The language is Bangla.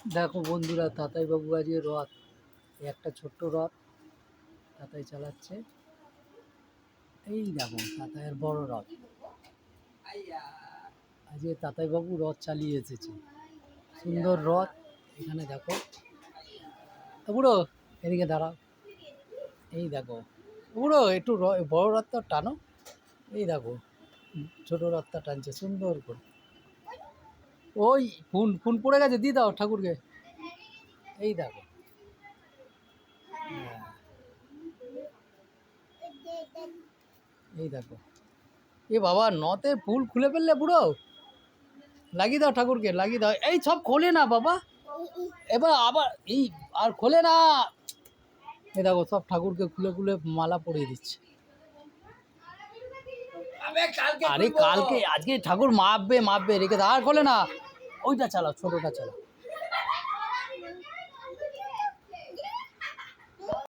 দেখো বন্ধুরা, তাতাইবাবু আজকে রথ, একটা ছোট্ট রথ তাতাই চালাচ্ছে। এই দেখো তাতাইয়ের বড় রথ। আজকে তাতাইবাবু রথ চালিয়ে এসেছে, সুন্দর রথ। এখানে দেখো বুড়ো, এদিকে দাঁড়াও। এই দেখো বুড়ো, একটু বড় রথটা টানো। এই দেখো ছোট রথটা টানছে সুন্দর করে। ওই ফোন ফোন পড়ে গেছে, দিয়ে দাও ঠাকুরকে। এই দেখো, হ্যাঁ, এই দেখো। এ বাবা, নথের ফুল খুলে ফেললে বুড়ো, লাগিয়ে দাও ঠাকুরকে, লাগিয়ে দাও। এই সব খোলে না বাবা, এবার আবার এই আর খোলে না। এই দেখো সব ঠাকুরকে খুলে খুলে মালা পরিয়ে দিচ্ছে। আরে কালকে, আজকে ঠাকুর মাপবে মাপবে, রেখে দাও। আর খোলে না, ওইটা চালাও, ছোটটা চালাও।